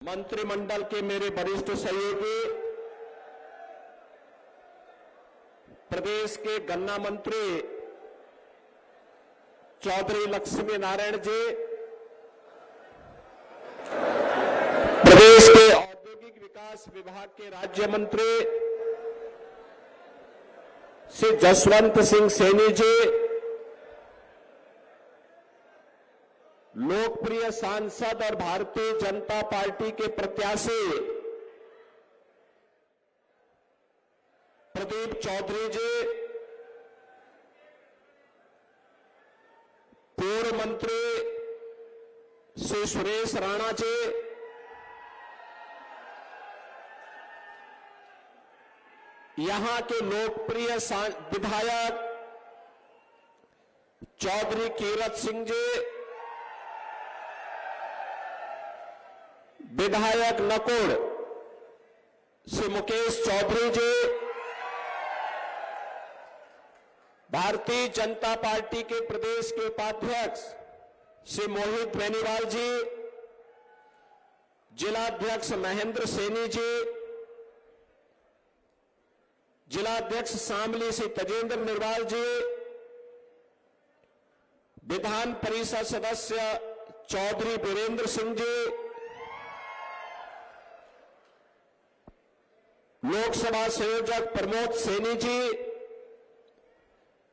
मंत्रिमंडल के मेरे वरिष्ठ सहयोगी, प्रदेश के गन्ना मंत्री चौधरी लक्ष्मी नारायण जी, प्रदेश के औद्योगिक विकास विभाग के राज्य मंत्री श्री जसवंत सिंह सैनी जी, लोकप्रिय सांसद और भारतीय जनता पार्टी के प्रत्याशी प्रदीप चौधरी जी, पूर्व मंत्री श्री सुरेश राणा जी, यहां के लोकप्रिय विधायक चौधरी कीरत सिंह जी, विधायक नकुड़ श्री मुकेश चौधरी जी, भारतीय जनता पार्टी के प्रदेश के उपाध्यक्ष श्री मोहित बेनीवाल जी, जिलाध्यक्ष महेंद्र सैनी जी, जिलाध्यक्ष शामली श्री तजेंद्र निर्वाल जी, विधान परिषद सदस्य चौधरी वीरेंद्र सिंह जी, लोकसभा संयोजक प्रमोद सैनी जी,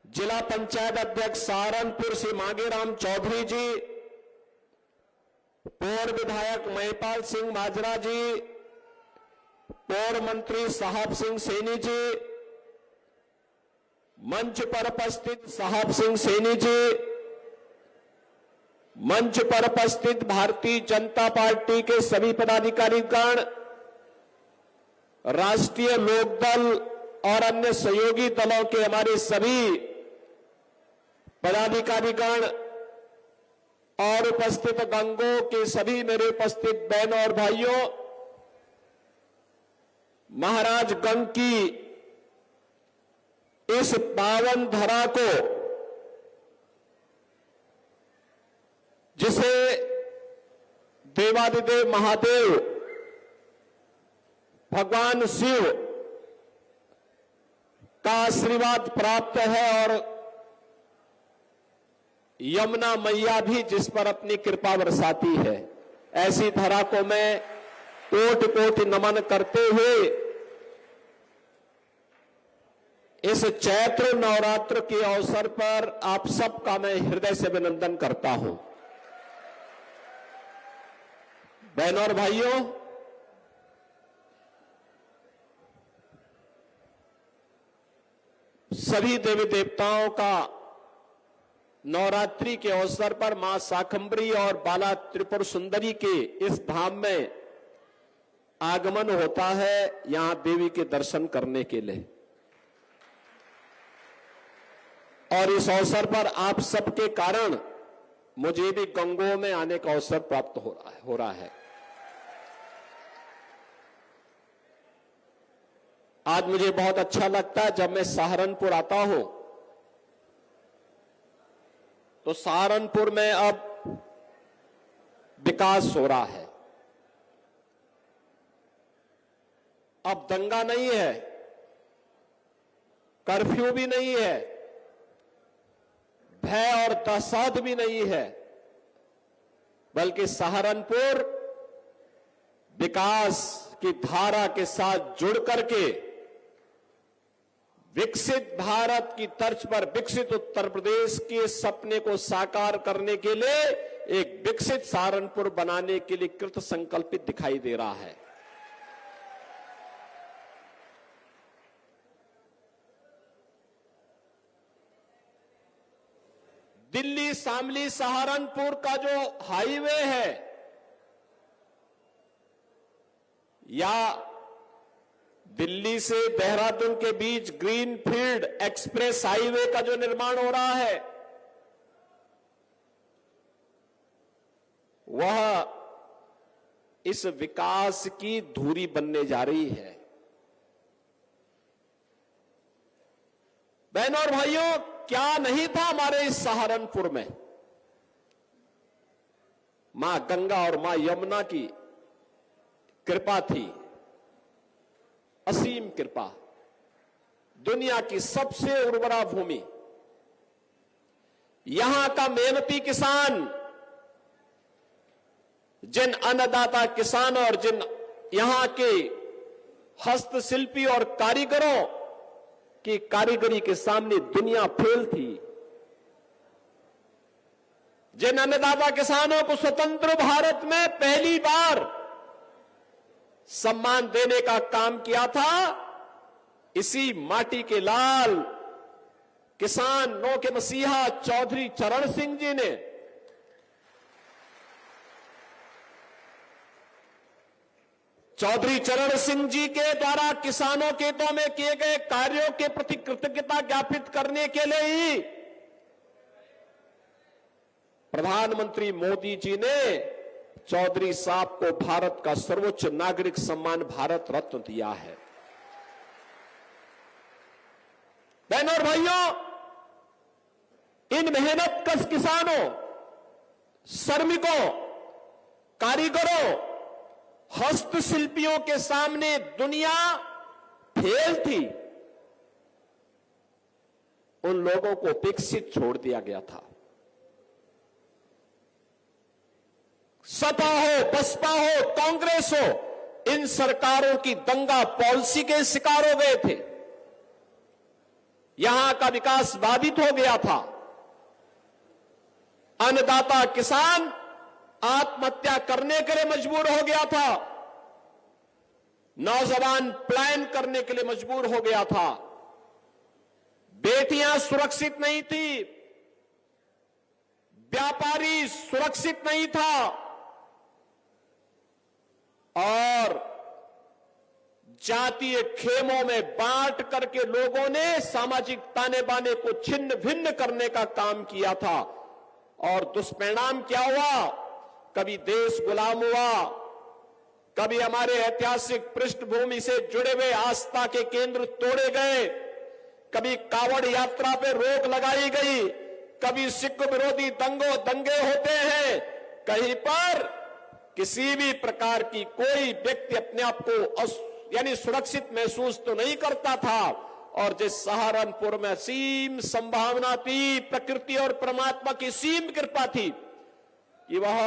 जिला पंचायत अध्यक्ष सहारनपुर श्री मांगेराम चौधरी जी, पूर्व विधायक महिपाल सिंह माजरा जी, पूर्व मंत्री साहब सिंह सैनी जी, मंच पर उपस्थित साहब सिंह सैनी जी, मंच पर उपस्थित भारतीय जनता पार्टी के सभी पदाधिकारीगण, राष्ट्रीय लोकदल और अन्य सहयोगी दलों के हमारे सभी पदाधिकारीगण और उपस्थित गंगों के सभी मेरे उपस्थित बहनों और भाइयों, महाराजगंज की इस पावन धरा को, जिसे देवादिदेव महादेव भगवान शिव का आशीर्वाद प्राप्त है और यमुना मैया भी जिस पर अपनी कृपा बरसाती है, ऐसी धरा को मैं कोटि कोटि नमन करते हुए इस चैत्र नवरात्र के अवसर पर आप सबका मैं हृदय से अभिनंदन करता हूं। बहनों और भाइयों, सभी देवी देवताओं का नवरात्रि के अवसर पर मां शाकंभरी और बाला त्रिपुर सुंदरी के इस धाम में आगमन होता है, यहां देवी के दर्शन करने के लिए। और इस अवसर पर आप सबके कारण मुझे भी गंगों में आने का अवसर प्राप्त हो रहा है। आज मुझे बहुत अच्छा लगता है जब मैं सहारनपुर आता हूं तो सहारनपुर में अब विकास हो रहा है। अब दंगा नहीं है, कर्फ्यू भी नहीं है, भय और दहशत भी नहीं है, बल्कि सहारनपुर विकास की धारा के साथ जुड़ करके विकसित भारत की तर्ज पर विकसित उत्तर प्रदेश के सपने को साकार करने के लिए एक विकसित सहारनपुर बनाने के लिए कृत संकल्पित दिखाई दे रहा है। दिल्ली शामली सहारनपुर का जो हाईवे है या दिल्ली से देहरादून के बीच ग्रीनफील्ड एक्सप्रेस हाईवे का जो निर्माण हो रहा है, वह इस विकास की धुरी बनने जा रही है। बहनों और भाइयों, क्या नहीं था हमारे इस सहारनपुर में? मां गंगा और मां यमुना की कृपा थी, असीम कृपा। दुनिया की सबसे उर्वरा भूमि, यहां का मेहनती किसान, जिन अन्नदाता किसान और जिन यहां के हस्तशिल्पी और कारीगरों की कारीगरी के सामने दुनिया फेल थी। जिन अन्नदाता किसानों को स्वतंत्र भारत में पहली बार सम्मान देने का काम किया था, इसी माटी के लाल किसानों के मसीहा चौधरी चरण सिंह जी ने चौधरी चरण सिंह जी के द्वारा किसानों के हितों में किए गए कार्यों के प्रति कृतज्ञता ज्ञापित करने के लिए ही प्रधानमंत्री मोदी जी ने चौधरी साहब को भारत का सर्वोच्च नागरिक सम्मान भारत रत्न दिया है। बहनों और भाइयों, इन मेहनतकश किसानों, श्रमिकों, कारीगरों, हस्तशिल्पियों के सामने दुनिया फेल थी। उन लोगों को उपेक्षित छोड़ दिया गया था। सपा हो, बसपा हो, कांग्रेस हो, इन सरकारों की दंगा पॉलिसी के शिकार हो गए थे। यहां का विकास बाधित हो गया था। अन्नदाता किसान आत्महत्या करने के लिए मजबूर हो गया था। नौजवान पलायन करने के लिए मजबूर हो गया था। बेटियां सुरक्षित नहीं थी, व्यापारी सुरक्षित नहीं था और जातीय खेमों में बांट करके लोगों ने सामाजिक ताने बाने को छिन्न भिन्न करने का काम किया था। और दुष्परिणाम क्या हुआ? कभी देश गुलाम हुआ, कभी हमारे ऐतिहासिक पृष्ठभूमि से जुड़े हुए आस्था के केंद्र तोड़े गए, कभी कावड़ यात्रा पे रोक लगाई गई, कभी सिख विरोधी दंगे होते हैं। कहीं पर किसी भी प्रकार की कोई व्यक्ति अपने आप को यानी सुरक्षित महसूस तो नहीं करता था। और जिस सहारनपुर में असीम संभावना थी, प्रकृति और परमात्मा की सीम कृपा थी कि वह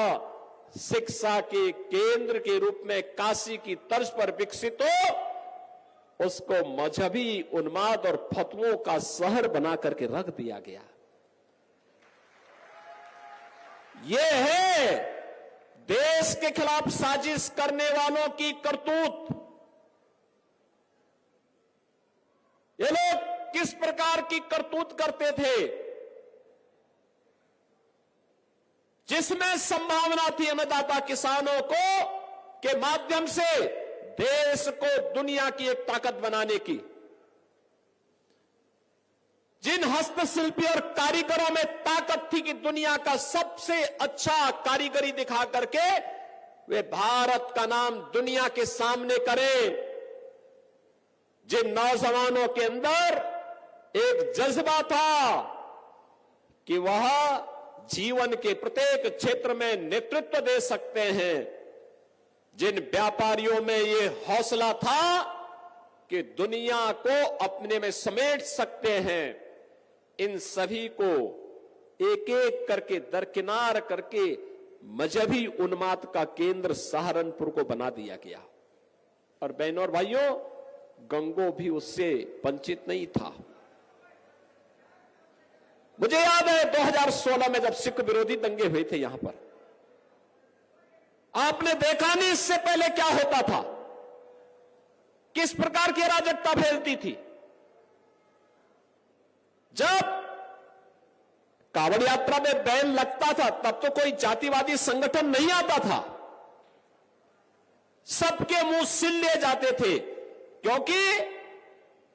शिक्षा के केंद्र के रूप में काशी की तर्ज पर विकसित हो, उसको मजहबी उन्माद और फतवों का शहर बना करके रख दिया गया। यह है देश के खिलाफ साजिश करने वालों की करतूत। ये लोग किस प्रकार की करतूत करते थे? जिसमें संभावना थी अन्नदाता किसानों को के माध्यम से देश को दुनिया की एक ताकत बनाने की, जिन हस्तशिल्पी और कारीगरों में ताकत थी कि दुनिया का सबसे अच्छा कारीगरी दिखा करके वे भारत का नाम दुनिया के सामने करें, जिन नौजवानों के अंदर एक जज्बा था कि वह जीवन के प्रत्येक क्षेत्र में नेतृत्व दे सकते हैं, जिन व्यापारियों में ये हौसला था कि दुनिया को अपने में समेट सकते हैं, इन सभी को एक एक करके दरकिनार करके मजहबी उन्माद का केंद्र सहारनपुर को बना दिया गया। और बहनों और भाइयों, गंगो भी उससे वंचित नहीं था। मुझे याद है 2016 में जब सिख विरोधी दंगे हुए थे यहां पर, आपने देखा नहीं इससे पहले क्या होता था, किस प्रकार की अराजकता फैलती थी। जब कांवड़ यात्रा में बैन लगता था तब तो कोई जातिवादी संगठन नहीं आता था, सबके मुंह सिल लिए जाते थे, क्योंकि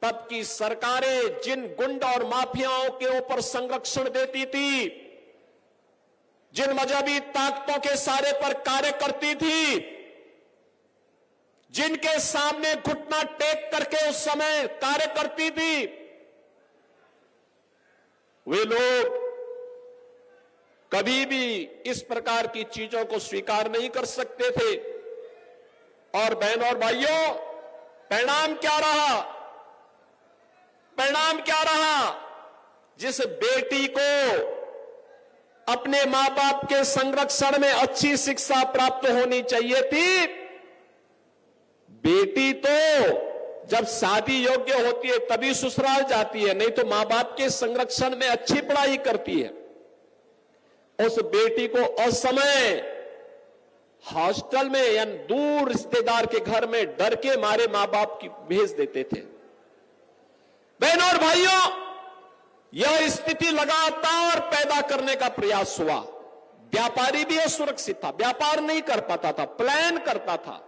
तब की सरकारें जिन गुंड और माफियाओं के ऊपर संरक्षण देती थी, जिन मजहबी ताकतों के सारे पर कार्य करती थी, जिनके सामने घुटना टेक करके उस समय कार्य करती थी, वे लोग कभी भी इस प्रकार की चीजों को स्वीकार नहीं कर सकते थे। और बहन और भाइयों, परिणाम क्या रहा? परिणाम क्या रहा? जिस बेटी को अपने मां बाप के संरक्षण में अच्छी शिक्षा प्राप्त होनी चाहिए थी, बेटी तो जब शादी योग्य होती है तभी ससुराल जाती है, नहीं तो मां बाप के संरक्षण में अच्छी पढ़ाई करती है। उस बेटी को असमय हॉस्टल में या दूर रिश्तेदार के घर में डर के मारे मां बाप की भेज देते थे। बहनों और भाइयों, यह स्थिति लगातार पैदा करने का प्रयास हुआ। व्यापारी भी असुरक्षित था, व्यापार नहीं कर पाता था, प्लान करता था।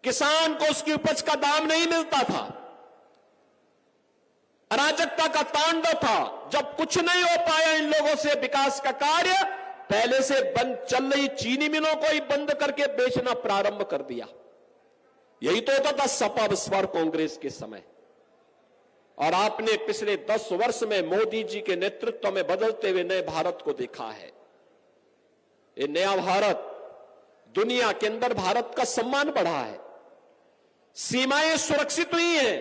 किसान को उसकी उपज का दाम नहीं मिलता था, अराजकता का तांडव था। जब कुछ नहीं हो पाया इन लोगों से विकास का कार्य, पहले से बंद चल रही चीनी मिलों को ही बंद करके बेचना प्रारंभ कर दिया। यही तो होता था सपा बसपा कांग्रेस के समय। और आपने पिछले 10 वर्ष में मोदी जी के नेतृत्व में बदलते हुए नए भारत को देखा है। ये नया भारत, दुनिया के अंदर भारत का सम्मान बढ़ा है, सीमाएं सुरक्षित हुई हैं,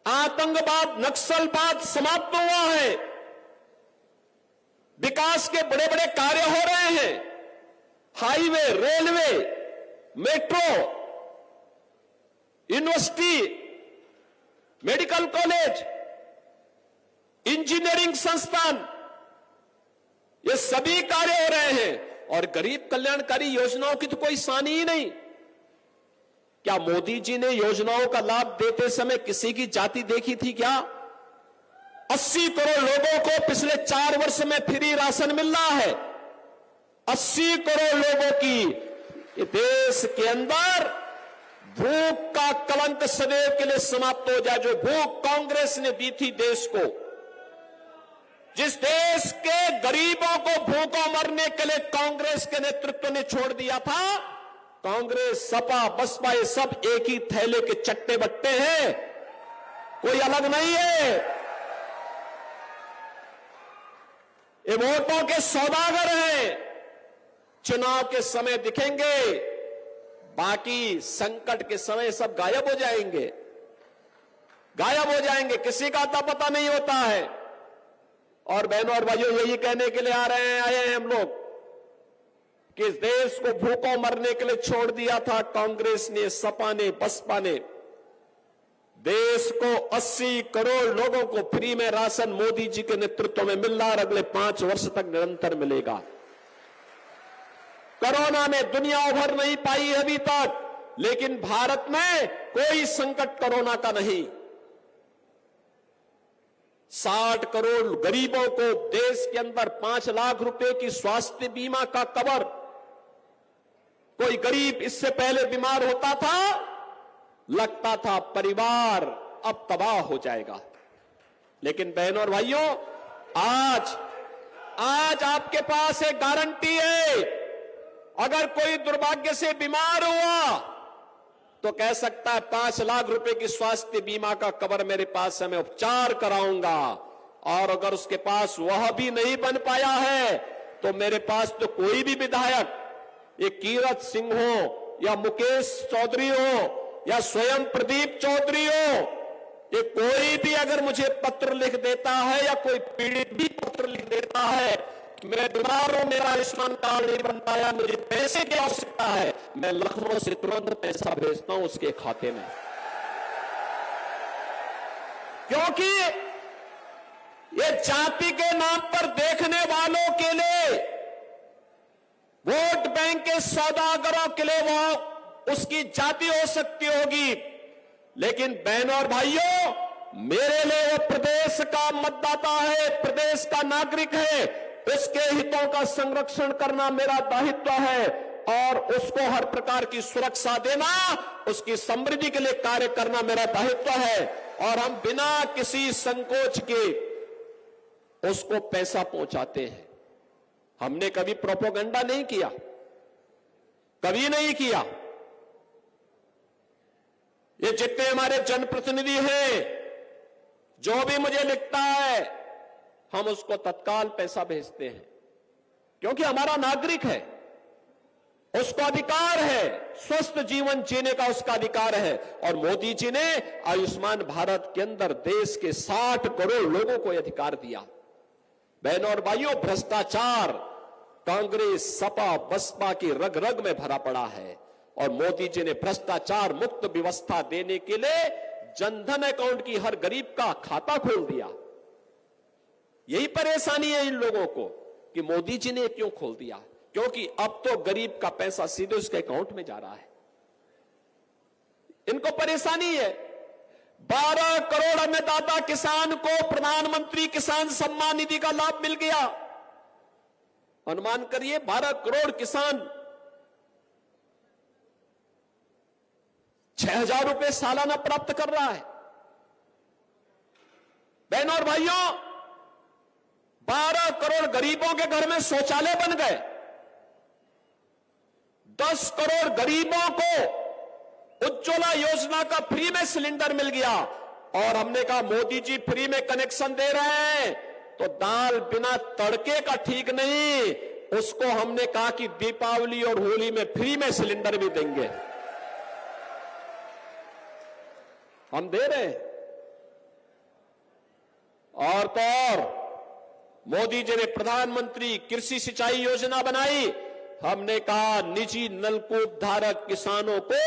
आतंकवाद नक्सलवाद समाप्त हुआ है, विकास के बड़े बड़े कार्य हो रहे हैं। Highway, railway, metro, university, medical college, engineering संस्थान, ये सभी कार्य हो रहे हैं। और गरीब कल्याणकारी योजनाओं की तो कोई सानी ही नहीं। क्या मोदी जी ने योजनाओं का लाभ देते समय किसी की जाति देखी थी क्या? 80 करोड़ लोगों को पिछले 4 वर्ष में फ्री राशन मिल रहा है। 80 करोड़ लोगों की देश के अंदर भूख का कलंक सदैव के लिए समाप्त हो जाए। जो भूख कांग्रेस ने दी थी देश को, जिस देश के गरीबों को भूखों मरने के लिए कांग्रेस के नेतृत्व ने छोड़ दिया था, कांग्रेस, सपा, बसपा ये सब एक ही थैले के चट्टे बट्टे हैं, कोई अलग नहीं है। ये वोटों के सौदागर हैं, चुनाव के समय दिखेंगे, बाकी संकट के समय सब गायब हो जाएंगे, गायब हो जाएंगे, किसी का आता पता नहीं होता है। और बहनों और भाइयों, यही कहने के लिए आए हैं हम लोग कि इस देश को भूखों मरने के लिए छोड़ दिया था कांग्रेस ने, सपा ने, बसपा ने। देश को 80 करोड़ लोगों को फ्री में राशन मोदी जी के नेतृत्व में मिल रहा है, अगले 5 वर्ष तक निरंतर मिलेगा। कोरोना में दुनिया उभर नहीं पाई अभी तक, लेकिन भारत में कोई संकट कोरोना का नहीं। 60 करोड़ गरीबों को देश के अंदर 5 लाख रुपए की स्वास्थ्य बीमा का कवर। कोई गरीब इससे पहले बीमार होता था, लगता था परिवार अब तबाह हो जाएगा, लेकिन बहनों और भाइयों, आज आपके पास एक गारंटी है। अगर कोई दुर्भाग्य से बीमार हुआ तो कह सकता है 5 लाख रुपए की स्वास्थ्य बीमा का कवर मेरे पास है, मैं उपचार कराऊंगा। और अगर उसके पास वह भी नहीं बन पाया है तो मेरे पास तो कोई भी विधायक, ये कीरत सिंह हो या मुकेश चौधरी हो या स्वयं प्रदीप चौधरी हो, ये कोई भी अगर मुझे पत्र लिख देता है या कोई पीड़ित भी पत्र लिख देता है, मैं बीमार हूं, मेरा आयुष्मान कार्ड नहीं बन पाया, मुझे पैसे की आवश्यकता है, मैं लखनऊ से तुरंत पैसा भेजता हूं उसके खाते में। क्योंकि ये जाति के नाम पर देखने वालों के लिए, वोट बैंक के सौदागरों के लिए वो उसकी जाति हो सकती होगी, लेकिन बहनों और भाइयों, मेरे लिए वो प्रदेश का मतदाता है, प्रदेश का नागरिक है, उसके हितों का संरक्षण करना मेरा दायित्व है और उसको हर प्रकार की सुरक्षा देना, उसकी समृद्धि के लिए कार्य करना मेरा दायित्व है। और हम बिना किसी संकोच के उसको पैसा पहुंचाते हैं। हमने कभी प्रोपेगेंडा नहीं किया, कभी नहीं किया। ये जितने हमारे जनप्रतिनिधि हैं, जो भी मुझे लिखता है, हम उसको तत्काल पैसा भेजते हैं, क्योंकि हमारा नागरिक है। उसका अधिकार है, स्वस्थ जीवन जीने का उसका अधिकार है। और मोदी जी ने आयुष्मान भारत के अंदर देश के 60 करोड़ लोगों को अधिकार दिया। बहनों और भाइयों, भ्रष्टाचार कांग्रेस, सपा, बसपा की रग रग में भरा पड़ा है और मोदी जी ने भ्रष्टाचार मुक्त व्यवस्था देने के लिए जनधन अकाउंट की हर गरीब का खाता खोल दिया। यही परेशानी है इन लोगों को कि मोदी जी ने क्यों खोल दिया, क्योंकि अब तो गरीब का पैसा सीधे उसके अकाउंट में जा रहा है। इनको परेशानी है। 12 करोड़ अन्नदाता किसान को प्रधानमंत्री किसान सम्मान निधि का लाभ मिल गया। अनुमान करिए 12 करोड़ किसान 6,000 रुपए सालाना प्राप्त कर रहा है। बहनों और भाइयों, 12 करोड़ गरीबों के घर में शौचालय बन गए। 10 करोड़ गरीबों को उज्ज्वला योजना का फ्री में सिलेंडर मिल गया। और हमने कहा मोदी जी फ्री में कनेक्शन दे रहे हैं तो दाल बिना तड़के का ठीक नहीं, उसको हमने कहा कि दीपावली और होली में फ्री में सिलेंडर भी देंगे। हम दे रहे हैं। और तो और मोदी जी ने प्रधानमंत्री कृषि सिंचाई योजना बनाई। हमने कहा निजी नलकूप धारक किसानों को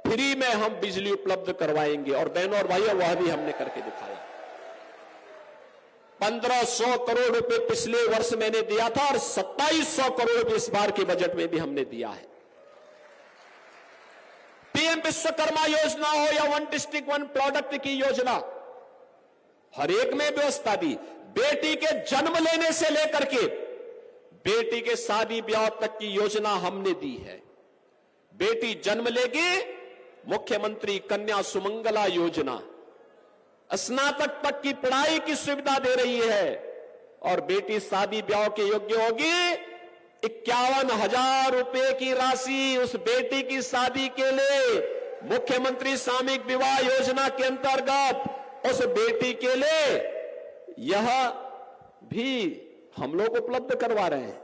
फ्री में हम बिजली उपलब्ध करवाएंगे। और बहनों और भाइयों, वह भी हमने करके दिखाया। 1500 करोड़ रुपए पिछले वर्ष मैंने दिया था और 2700 करोड़ रुपए इस बार के बजट में भी हमने दिया है। पीएम विश्वकर्मा योजना हो या वन डिस्ट्रिक्ट वन प्रोडक्ट की योजना, हर एक में व्यवस्था दी। बेटी के जन्म लेने से लेकर के बेटी के शादी ब्याह तक की योजना हमने दी है। बेटी जन्म लेगी, मुख्यमंत्री कन्या सुमंगला योजना, स्नातक तक की पढ़ाई की सुविधा दे रही है। और बेटी शादी ब्याह के योग्य होगी, 51,000 रुपए की राशि उस बेटी की शादी के लिए मुख्यमंत्री सामूहिक विवाह योजना के अंतर्गत उस बेटी के लिए यह भी हम लोग उपलब्ध करवा रहे हैं।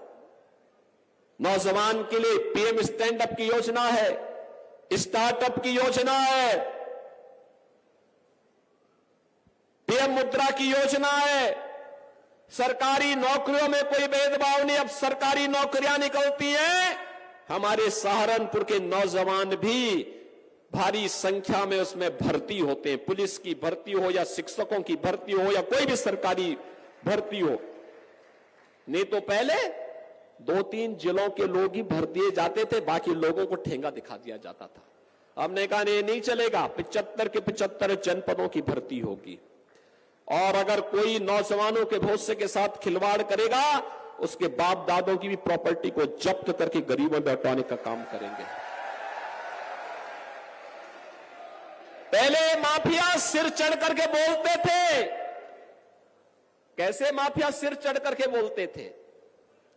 नौजवान के लिए पीएम स्टैंड अप की योजना है, स्टार्टअप की योजना है, पीएम मुद्रा की योजना है। सरकारी नौकरियों में कोई भेदभाव नहीं, अब सरकारी नौकरियां निकलती हैं। हमारे सहारनपुर के नौजवान भी भारी संख्या में उसमें भर्ती होते हैं। पुलिस की भर्ती हो या शिक्षकों की भर्ती हो या कोई भी सरकारी भर्ती हो। नहीं तो पहले 2-3 जिलों के लोग ही भर दिए जाते थे, बाकी लोगों को ठेंगा दिखा दिया जाता था। हमने कहा नहीं चलेगा, 75 के 75 जनपदों की भर्ती होगी। और अगर कोई नौजवानों के भविष्य के साथ खिलवाड़ करेगा, उसके बाप दादों की भी प्रॉपर्टी को जब्त करके गरीबों में बंटवाने का काम करेंगे। पहले माफिया सिर चढ़ करके बोलते थे। कैसे माफिया सिर चढ़ करके बोलते थे?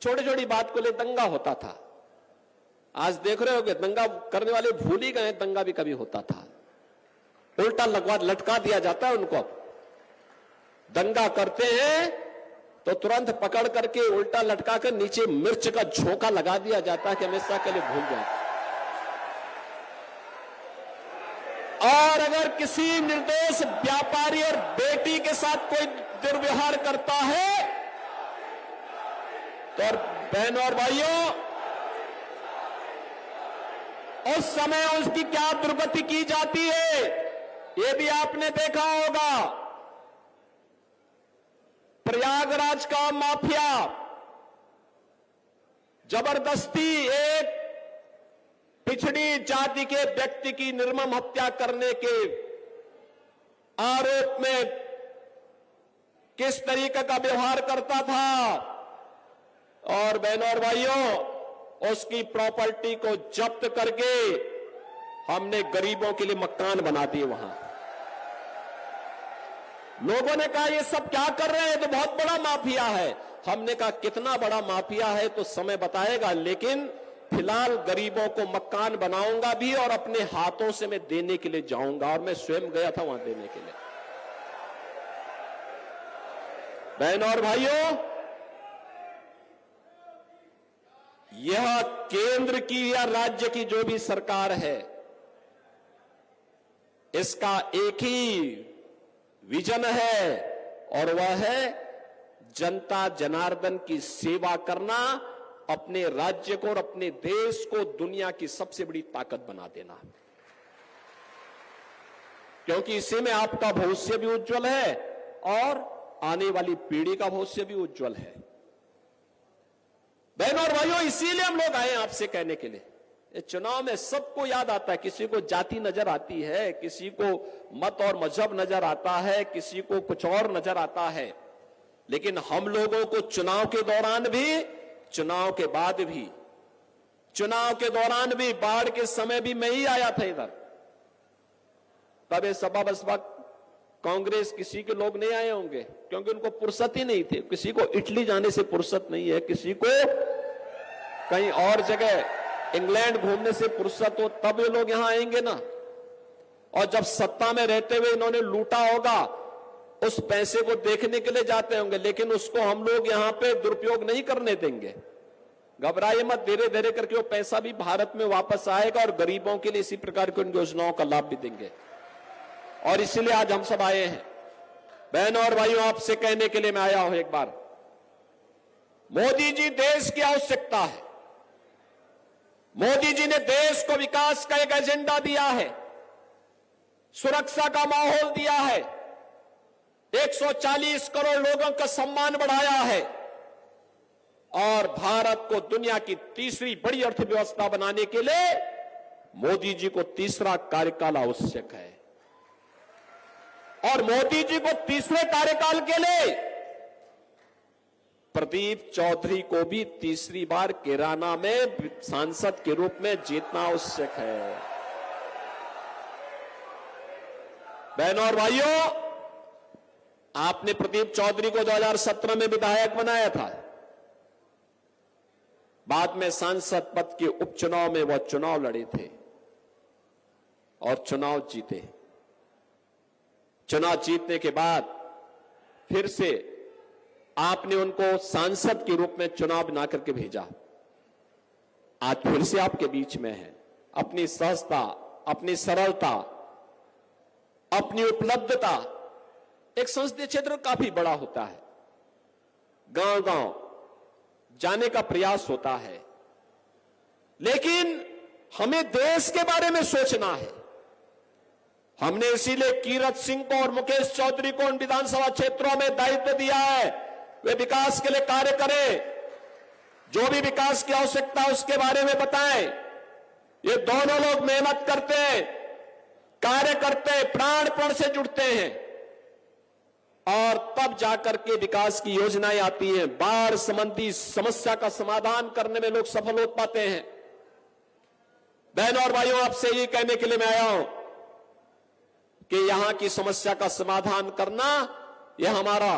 छोटी छोटी बात को ले दंगा होता था। आज देख रहे हो कि दंगा करने वाले भूल ही गए, दंगा भी कभी होता था। उल्टा लटका दिया जाता है उनको। दंगा करते हैं तो तुरंत पकड़ करके उल्टा लटका कर नीचे मिर्च का झोंका लगा दिया जाता है कि हमेशा के लिए भूल जाए। और अगर किसी निर्दोष व्यापारी और बेटी के साथ कोई दुर्व्यवहार करता है तो बहनों और भाइयों, उस समय उसकी क्या दुर्गति की जाती है, ये भी आपने देखा होगा। प्रयागराज का माफिया जबरदस्ती एक पिछड़ी जाति के व्यक्ति की निर्मम हत्या करने के आरोप में किस तरीके का व्यवहार करता था। और बहनों और भाइयों, उसकी प्रॉपर्टी को जब्त करके हमने गरीबों के लिए मकान बना दिए वहां। लोगों ने कहा ये सब क्या कर रहे हैं, तो बहुत बड़ा माफिया है। हमने कहा कितना बड़ा माफिया है तो समय बताएगा, लेकिन फिलहाल गरीबों को मकान बनाऊंगा भी और अपने हाथों से मैं देने के लिए जाऊंगा। और मैं स्वयं गया था वहां देने के लिए। बहनों और भाइयों, यह केंद्र की या राज्य की जो भी सरकार है, इसका एक ही विजन है और वह है जनता जनार्दन की सेवा करना, अपने राज्य को और अपने देश को दुनिया की सबसे बड़ी ताकत बना देना, क्योंकि इसी में आपका भविष्य भी उज्जवल है और आने वाली पीढ़ी का भविष्य भी उज्जवल है। बहनों और भाइयों, इसीलिए हम लोग आए आपसे कहने के लिए। चुनाव में सबको याद आता है, किसी को जाति नजर आती है, किसी को मत और मजहब नजर आता है, किसी को कुछ और नजर आता है, लेकिन हम लोगों को चुनाव के दौरान भी, चुनाव के बाद भी, चुनाव के दौरान भी, बाढ़ के समय भी मैं ही आया था इधर, तब ये सपा बसपा कांग्रेस किसी के लोग नहीं आए होंगे, क्योंकि उनको फुर्सत ही नहीं थी। किसी को इटली जाने से फुर्सत नहीं है, किसी को कहीं और जगह इंग्लैंड घूमने से फुर्सत हो, तब ये लोग यहां आएंगे ना। और जब सत्ता में रहते हुए इन्होंने लूटा होगा, उस पैसे को देखने के लिए जाते होंगे, लेकिन उसको हम लोग यहां पे दुरुपयोग नहीं करने देंगे। घबराइए मत, धीरे धीरे करके वो पैसा भी भारत में वापस आएगा और गरीबों के लिए इसी प्रकार की योजनाओं का लाभ भी देंगे। और इसीलिए आज हम सब आए हैं। बहनों और भाइयों, आपसे कहने के लिए मैं आया हूं एक बार, मोदी जी देश की आवश्यकता है। मोदी जी ने देश को विकास का एक एजेंडा दिया है, सुरक्षा का माहौल दिया है, 140 करोड़ लोगों का सम्मान बढ़ाया है और भारत को दुनिया की तीसरी बड़ी अर्थव्यवस्था बनाने के लिए मोदी जी को तीसरा कार्यकाल आवश्यक है। और मोदी जी को तीसरे कार्यकाल के लिए प्रदीप चौधरी को भी तीसरी बार कैराना में सांसद के रूप में जीतना आवश्यक है। बहनों और भाइयों, आपने प्रदीप चौधरी को 2017 में विधायक बनाया था, बाद में सांसद पद के उपचुनाव में वह चुनाव लड़े थे और चुनाव जीते। चुनाव जीतने के बाद फिर से आपने उनको सांसद के रूप में चुनाव बना करके भेजा। आज फिर से आपके बीच में है। अपनी सहजता, अपनी सरलता, अपनी उपलब्धता, एक संसदीय क्षेत्र काफी बड़ा होता है, गांव गांव जाने का प्रयास होता है, लेकिन हमें देश के बारे में सोचना है। हमने इसीलिए कीरत सिंह को और मुकेश चौधरी को उन विधानसभा क्षेत्रों में दायित्व दिया है, वे विकास के लिए कार्य करें, जो भी विकास की आवश्यकता है उसके बारे में बताएं। ये दोनों लोग मेहनत करते हैं, कार्य करते हैं, प्राणपण से जुड़ते हैं और तब जाकर के विकास की योजनाएं आती हैं। बाढ़ संबंधी समस्या का समाधान करने में लोग सफल हो पाते हैं। बहनों और भाइयों, आपसे ये कहने के लिए मैं आया हूं कि यहां की समस्या का समाधान करना यह हमारा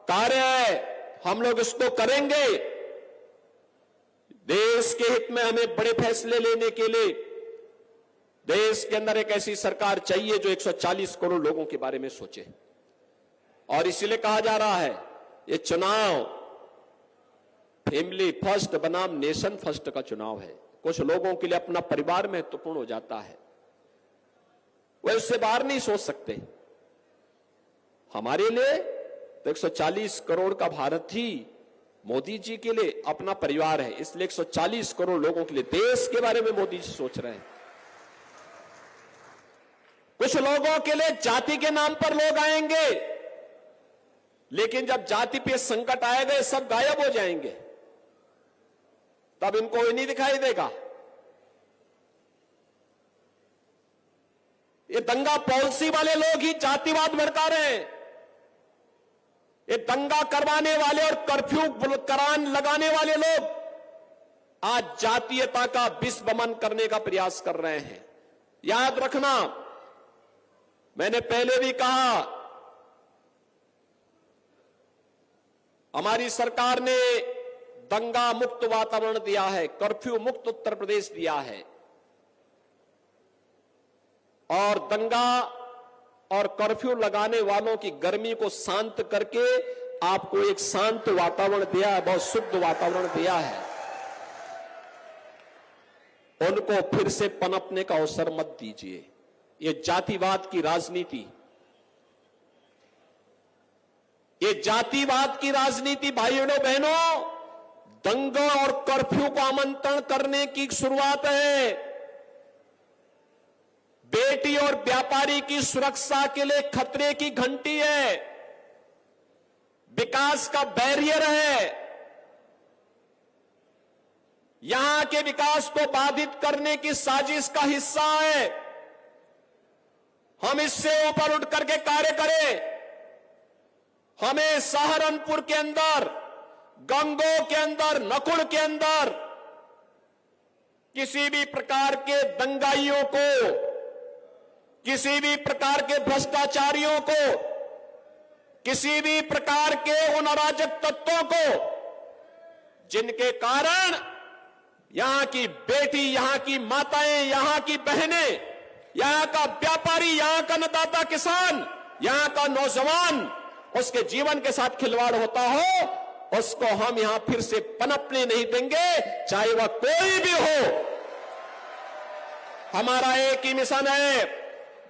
कार्य है, हम लोग इसको करेंगे। देश के हित में हमें बड़े फैसले लेने के लिए देश के अंदर एक ऐसी सरकार चाहिए जो 140 करोड़ लोगों के बारे में सोचे। और इसीलिए कहा जा रहा है ये चुनाव फैमिली फर्स्ट बनाम नेशन फर्स्ट का चुनाव है। कुछ लोगों के लिए अपना परिवार महत्वपूर्ण हो जाता है, वे उससे बाहर नहीं सोच सकते। हमारे लिए तो 140 करोड़ का भारत ही मोदी जी के लिए अपना परिवार है, इसलिए 140 करोड़ लोगों के लिए देश के बारे में मोदी जी सोच रहे हैं। कुछ लोगों के लिए जाति के नाम पर लोग आएंगे, लेकिन जब जाति पे संकट आएगा ये सब गायब हो जाएंगे, तब इनको ये नहीं दिखाई देगा। ये दंगा पॉलिसी वाले लोग ही जातिवाद भड़का रहे हैं। ये दंगा करवाने वाले और कर्फ्यू करान लगाने वाले लोग आज जातीयता का विष वमन करने का प्रयास कर रहे हैं। याद रखना, मैंने पहले भी कहा, हमारी सरकार ने दंगा मुक्त वातावरण दिया है, कर्फ्यू मुक्त उत्तर प्रदेश दिया है और दंगा और कर्फ्यू लगाने वालों की गर्मी को शांत करके आपको एक शांत वातावरण दिया है, बहुत शुद्ध वातावरण दिया है। उनको फिर से पनपने का अवसर मत दीजिए। ये जातिवाद की राजनीति, ये जातिवाद की राजनीति भाइयों बहनों, दंगों और कर्फ्यू को आमंत्रण करने की शुरुआत है। बेटी और व्यापारी की सुरक्षा के लिए खतरे की घंटी है, विकास का बैरियर है। यहां के विकास को बाधित करने की साजिश का हिस्सा है। हम इससे ऊपर उठ करके कार्य करें। हमें सहारनपुर के अंदर, गंगोह के अंदर, नकुड़ के अंदर किसी भी प्रकार के दंगाइयों को, किसी भी प्रकार के भ्रष्टाचारियों को, किसी भी प्रकार के उन अराजक तत्वों को जिनके कारण यहां की बेटी, यहां की माताएं, यहां की बहनें, यहां का व्यापारी, यहां का अन्नदाता किसान, यहां का नौजवान, उसके जीवन के साथ खिलवाड़ होता हो, उसको हम यहां फिर से पनपने नहीं देंगे, चाहे वह कोई भी हो। हमारा एक ही मिशन है,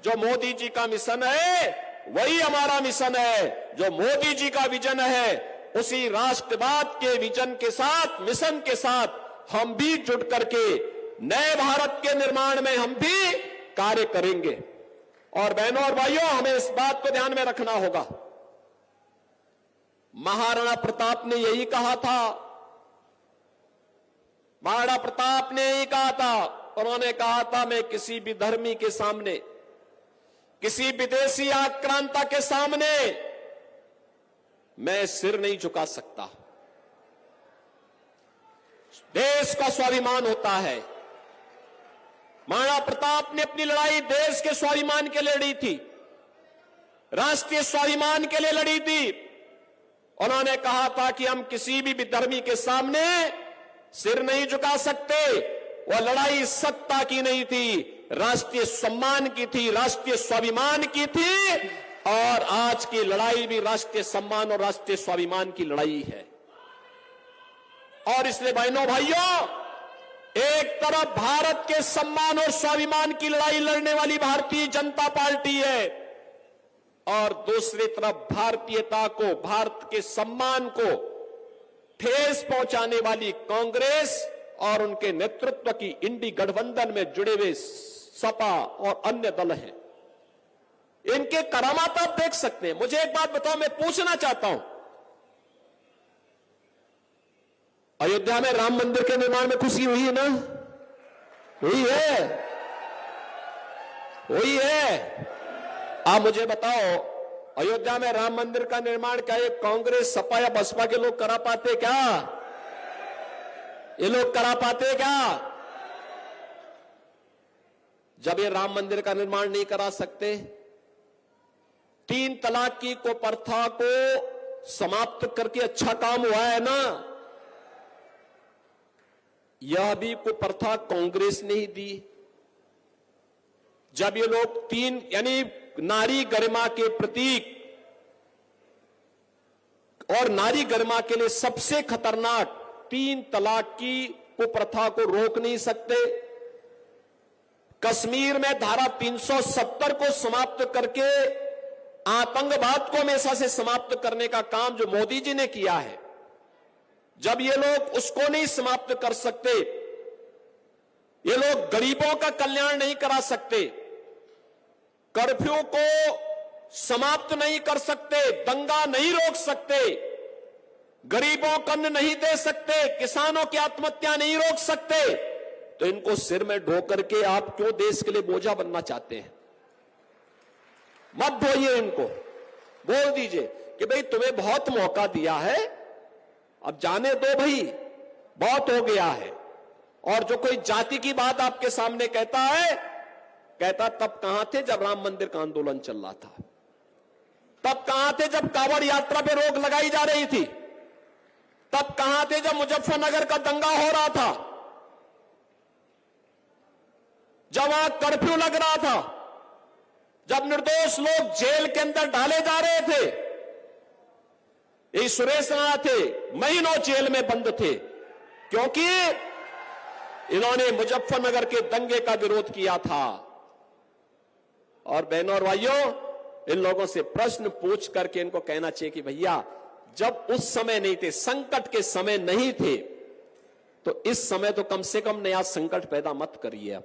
जो मोदी जी का मिशन है वही हमारा मिशन है। जो मोदी जी का विजन है, उसी राष्ट्रवाद के विजन के साथ, मिशन के साथ हम भी जुट करके नए भारत के निर्माण में हम भी कार्य करेंगे। और बहनों और भाइयों, हमें इस बात को ध्यान में रखना होगा, महाराणा प्रताप ने यही कहा था, महाराणा प्रताप ने यही कहा था। उन्होंने कहा था, मैं किसी भी धर्मी के सामने, किसी विदेशी आक्रांता के सामने मैं सिर नहीं झुका सकता। देश का स्वाभिमान होता है। महाराणा प्रताप ने अपनी लड़ाई देश के स्वाभिमान के लिए लड़ी थी, राष्ट्रीय स्वाभिमान के लिए लड़ी थी। उन्होंने कहा था कि हम किसी भी विधर्मी के सामने सिर नहीं झुका सकते। वह लड़ाई सत्ता की नहीं थी, राष्ट्रीय सम्मान की थी, राष्ट्रीय स्वाभिमान की थी। और आज की लड़ाई भी राष्ट्रीय सम्मान और राष्ट्रीय स्वाभिमान की लड़ाई है। और इसलिए बहनों भाइयों, एक तरफ भारत के सम्मान और स्वाभिमान की लड़ाई लड़ने वाली भारतीय जनता पार्टी है, और दूसरी तरफ भारतीयता को, भारत के सम्मान को ठेस पहुंचाने वाली कांग्रेस और उनके नेतृत्व की इंडी गठबंधन में जुड़े हुए सपा और अन्य दल हैं। इनके करामात आप देख सकते हैं। मुझे एक बात बताओ, मैं पूछना चाहता हूं, अयोध्या में राम मंदिर के निर्माण में खुशी हुई है ना? हुई है, हुई है। आप मुझे बताओ, अयोध्या में राम मंदिर का निर्माण क्या ये कांग्रेस, सपा या बसपा के लोग करा पाते क्या? ये लोग करा पाते क्या? जब ये राम मंदिर का निर्माण नहीं करा सकते, 3 तलाक की कुप्रथा को समाप्त करके अच्छा काम हुआ है ना? यह भी कुप्रथा कांग्रेस ने ही दी। जब ये लोग 3 यानी नारी गरिमा के प्रतीक और नारी गरिमा के लिए सबसे खतरनाक 3 तलाक की कुप्रथा को रोक नहीं सकते, कश्मीर में धारा 370 को समाप्त करके आतंकवाद को हमेशा से समाप्त करने का काम जो मोदी जी ने किया है, जब ये लोग उसको नहीं समाप्त कर सकते, ये लोग गरीबों का कल्याण नहीं करा सकते, कर्फ्यू को समाप्त नहीं कर सकते, दंगा नहीं रोक सकते, गरीबों को अन्न नहीं दे सकते, किसानों की आत्महत्या नहीं रोक सकते, तो इनको सिर में ढो करके आप क्यों देश के लिए बोझा बनना चाहते हैं? मत ढोइए इनको, बोल दीजिए कि भाई तुम्हें बहुत मौका दिया है, अब जाने दो भाई, बहुत हो गया है। और जो कोई जाति की बात आपके सामने कहता है, कहता तब कहां थे जब राम मंदिर का आंदोलन चल रहा था? तब कहां थे जब कांवड़ यात्रा पे रोक लगाई जा रही थी? तब कहां थे जब मुजफ्फरनगर का दंगा हो रहा था, जब वहां कर्फ्यू लग रहा था, जब निर्दोष लोग जेल के अंदर डाले जा रहे थे? यही सुरेश राणा थे, महीनों जेल में बंद थे, क्योंकि इन्होंने मुजफ्फरनगर के दंगे का विरोध किया था। और बहनों और भाइयों, इन लोगों से प्रश्न पूछ करके इनको कहना चाहिए कि भैया, जब उस समय नहीं थे, संकट के समय नहीं थे, तो इस समय तो कम से कम नया संकट पैदा मत करिए,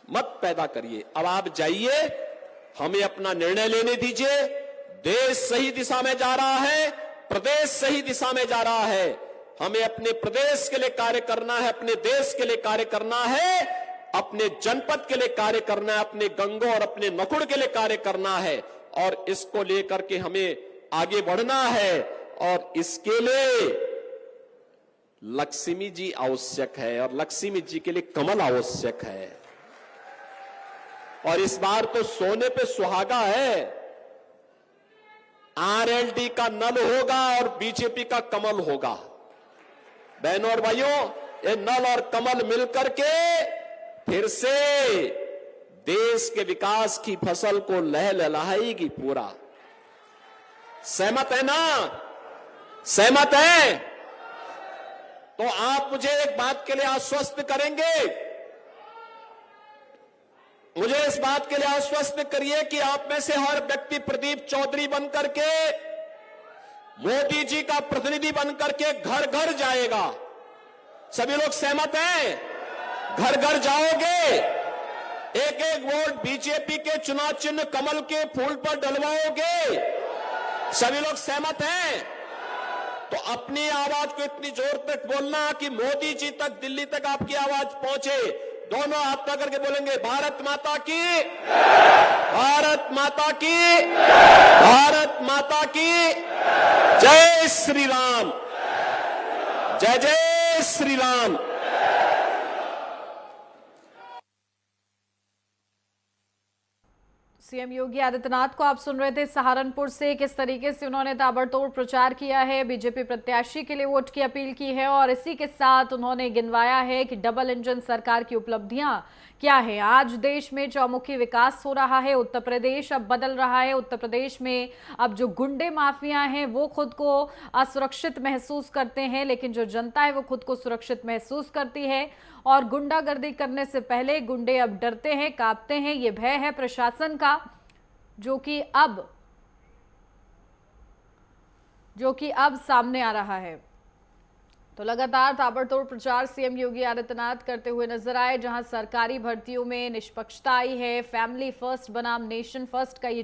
मत पैदा करिए। अब आप जाइए, हमें अपना निर्णय लेने दीजिए। देश सही दिशा में जा रहा है, प्रदेश सही दिशा में जा रहा है। हमें अपने प्रदेश के लिए कार्य करना है, अपने देश के लिए कार्य करना है, अपने जनपद के लिए कार्य करना है, अपने गंगों और अपने नकुड़ के लिए कार्य करना है, और इसको लेकर के हमें आगे बढ़ना है। और इसके लिए लक्ष्मी जी आवश्यक है, और लक्ष्मी जी के लिए कमल आवश्यक है। और इस बार तो सोने पे सुहागा है, आरएलडी का नल होगा और बीजेपी का कमल होगा। बहनों और भाइयों, ये नल और कमल मिलकर के फिर से देश के विकास की फसल को लहलहाएगी पूरा। सहमत है ना? सहमत है? तो आप मुझे एक बात के लिए आश्वस्त करेंगे, मुझे इस बात के लिए आश्वस्त करिए कि आप में से हर व्यक्ति प्रदीप चौधरी बनकर के, मोदी जी का प्रतिनिधि बनकर के घर घर जाएगा। सभी लोग सहमत हैं? घर घर जाओगे, एक एक वोट बीजेपी के चुनाव चिन्ह कमल के फूल पर डलवाओगे। सभी लोग सहमत हैं? तो अपनी आवाज को इतनी जोर तक बोलना कि मोदी जी तक, दिल्ली तक आपकी आवाज पहुंचे। दोनों हाथ पकड़ के बोलेंगे, भारत माता की, भारत माता की, भारत माता की जय श्री राम, जय जय श्री राम। सीएम योगी आदित्यनाथ को आप सुन रहे थे सहारनपुर से, किस तरीके से उन्होंने ताबड़तोड़ प्रचार किया है, बीजेपी प्रत्याशी के लिए वोट की अपील की है, और इसी के साथ उन्होंने गिनवाया है कि डबल इंजन सरकार की उपलब्धियां क्या है। आज देश में चौमुखी विकास हो रहा है, उत्तर प्रदेश अब बदल रहा है। उत्तर प्रदेश में अब जो गुंडे माफिया हैं वो खुद को असुरक्षित महसूस करते हैं, लेकिन जो जनता है वो खुद को सुरक्षित महसूस करती है। और गुंडागर्दी करने से पहले गुंडे अब डरते हैं, कांपते हैं। ये भय है प्रशासन का, जो कि अब सामने आ रहा है। तो लगातार ताबड़तोड़ प्रचार सीएम योगी आदित्यनाथ करते हुए नजर आए, जहां सरकारी भर्तियों में निष्पक्षता आई है। फैमिली फर्स्ट बनाम नेशन फर्स्ट का ये